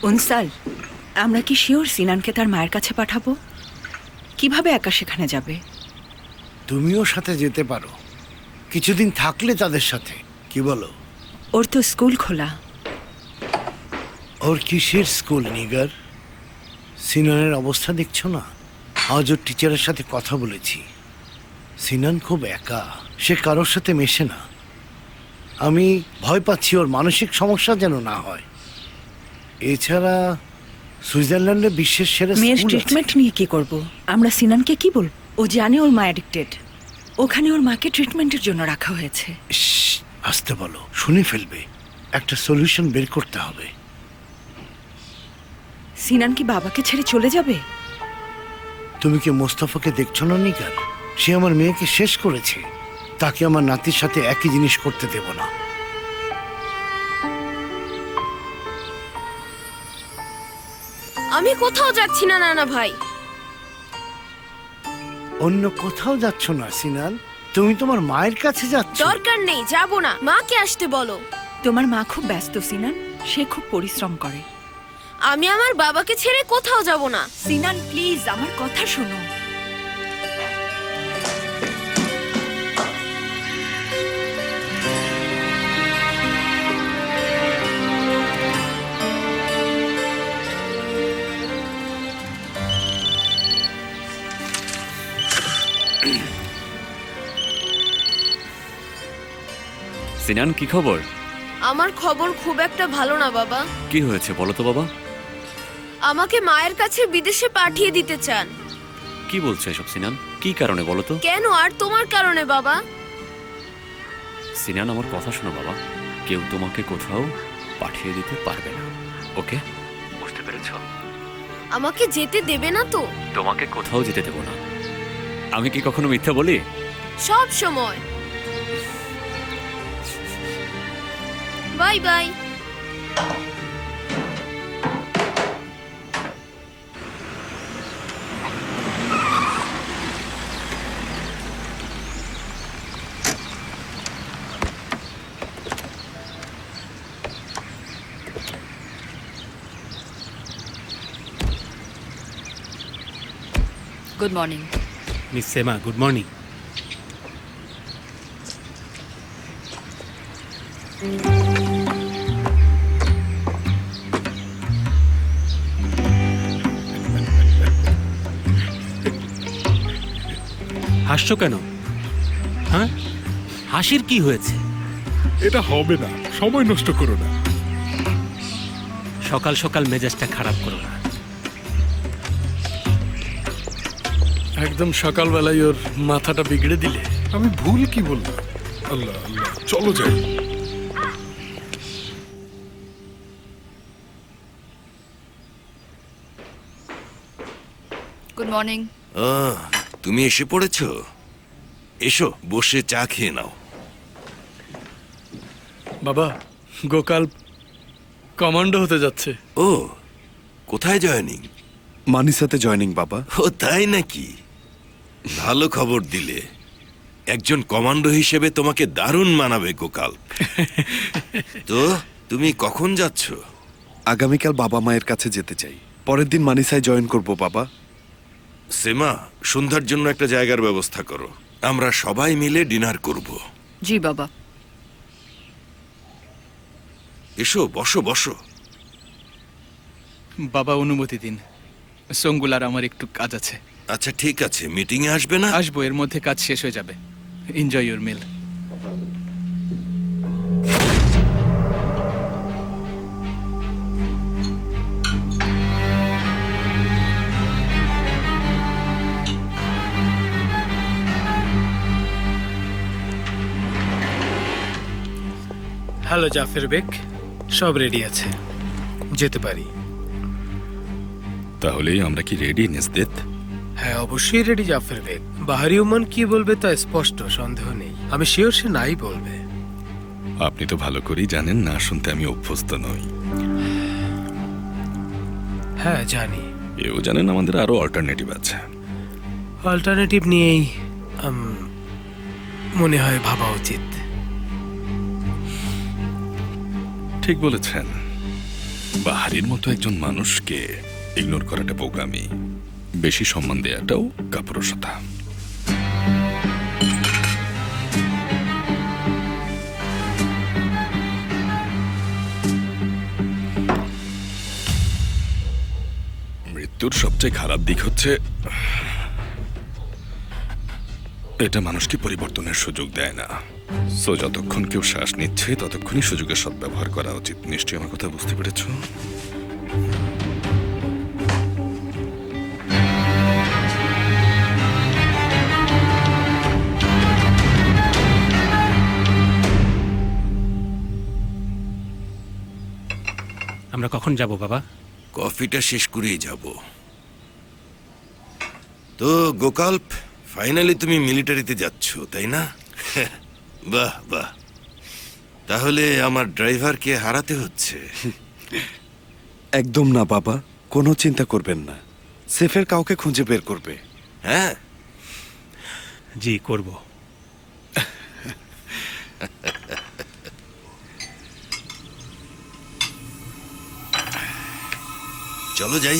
উনসাল, আমরা কি শিওর সিনানকে তার মায়ের কাছে পাঠাবো? কিভাবে একা সেখানে যাবে? তুমিও সাথে যেতে পারো, কিছুদিন থাকলে তাদের সাথে। কি বলো? ওর তো স্কুল খোলা। ওর কিসের স্কুল নিগার? সিনানের অবস্থা দেখছো না? আজ ওর টিচারের সাথে কথা বলেছি। সিনান খুব একা, সে কারোর সাথে মেশে না। আমি ভয় পাচ্ছি ওর মানসিক সমস্যা যেন না হয়। এছাড়া সুইজারল্যান্ডে বিশ্বের সেরা মেয়ের স্কুল আছে। ট্রিটমেন্ট নিয়ে কি করব? আমরা সিনানকে কি বলবো? ও জানে ওর মা অ্যাডিক্টেড। ওখানে ওর মাকে ট্রিটমেন্টের জন্য রাখা হয়েছে। শ্শ্, আসতে বলো, শুনে ফেলবে। একটা সলিউশন বের করতে হবে। সিনান কি বাবাকে ছেড়ে চলে যাবে? তুমি কি মোস্তফাকে দেখছো না নিগার? সে আমার মেয়েকে শেষ করেছে। তাকে আমার নাতির সাথে একই জিনিস করতে দেব না। আমি কোথাও যাচ্ছি না নানা ভাই। অন্য কোথাও যাচ্ছ না সিনান, তুমি তোমার মায়ের কাছে যাচ্ছ। দরকার নেই, যাব না। মাকে আসতে বলো। তোমার মা খুব ব্যস্ত সিনান, সে খুব পরিশ্রম করে। আমি আমার বাবাকে ছেড়ে কোথাও যাব না। সিনান প্লিজ আমার কথা শোনো। সিনান, কি খবর? আমার খবর খুব একটা ভালো না বাবা। কি হয়েছে বলো তো বাবা? আমাকে মায়ের কাছে বিদেশে পাঠিয়ে দিতে চান। কি বলছো এসব সিনান? কি কারণে বলো তো? কেন? আর তোমার কারণে বাবা। সিনান, আমার কথা শোনো বাবা। কেউ তোমাকে কোথাও পাঠিয়ে দিতে পারবে না, ওকে? বুঝতে পেরেছো? আমাকে যেতে দেবে না তো? তোমাকে কোথাও যেতে দেবো না। আমি কি কখনো মিথ্যা বলি? সব সময়। Bye bye. Good morning. Miss Sema, good morning. হাসছো কেন? হ্যাঁ, হাসির কি হয়েছে? এটা হবে না, সময় নষ্ট করো না। সকাল সকাল মেজাজটা খারাপ করো না। একদম সকালবেলায় ওর মাথাটা বিগড়ে দিলে। আমি ভুল কি বললাম? আল্লাহ আল্লাহ, চলো যাই। Good morning. তুমি এসে পড়েছো? এসো, বসে চা খেয়ে নাও। বাবা, গোকাল কমান্ডো হতে যাচ্ছে। ও, কোথায় জয়েনিং? মানিসাতে জয়েনিং বাবা। ও তাই নাকি? ভালো খবর দিলে। একজন কমান্ডো হিসেবে তোমাকে দারুণ মানাবে গোকাল। তো তুমি কখন যাচ্ছ? আগামীকাল বাবা মায়ের কাছে যেতে চাই। পরের দিন মানিসায় জয়েন করব বাবা। সেমা, সন্ধ্যার জন্য একটা জায়গার ব্যবস্থা করো। আমরা সবাই মিলে ডিনার করব। জি বাবা। এসো, বসো বসো। বাবা, অনুমতি দিন। সঙ্গুলার আমার একটু কাজ আছে। আচ্ছা ঠিক আছে, মিটিংয়ে আসবে না? আসবো, এর মধ্যে কাজ শেষ হয়ে যাবে। Enjoy your meal. Hello Jafar Beg, সব রেডি আছে, যেতে পারি। তাহলে আমরা কি রেডি নিসদেত? হ্যাঁ অবশ্যই রেডি জাফর বেক। বাহারি ওমান কি বলবে তা স্পষ্ট, সন্দেহ নেই। আমি শিওর সে নাই বলবে। আপনি তো ভালো করেই জানেন না শুনতে আমি অভ্যস্ত নই। হ্যাঁ জানি। এও জানেন আমাদের আরো অল্টারনেটিভ আছে। অল্টারনেটিভ নিয়েই মনে হয় ভাবা উচিত। ঠিক বলেছেন। বাহারির মতো একজন মানুষকে ইগনোর করাটা বোকামি, বেশি সম্মান দেওয়াটাও কাপুরুষতা। মৃত্যুর সবচেয়ে খারাপ দিক হচ্ছে এটা মানুষকে পরিবর্তনের সুযোগ দেয় না। সো যতক্ষণ কেউ শ্বাস নিচ্ছে ততক্ষণই সুযোগের সদ্ব্যবহার করা উচিত। নিশ্চয়ই আমার কথা বুঝতে পেরেছ? আমরা কখন যাব বাবা? কফিটা শেষ করেই যাব। তো গোকাল্প, ফাইনালি তুমি মিলিটারিতে যাচ্ছ, তাই না? বাহ বাহ, তাহলে আমার ড্রাইভারকে হারাতে হচ্ছে। একদম না বাবা, কোনো চিন্তা করবেন না, সেফের কাউকে খুঁজে বের করবে। হ্যাঁ, জি করব। চলো যাই।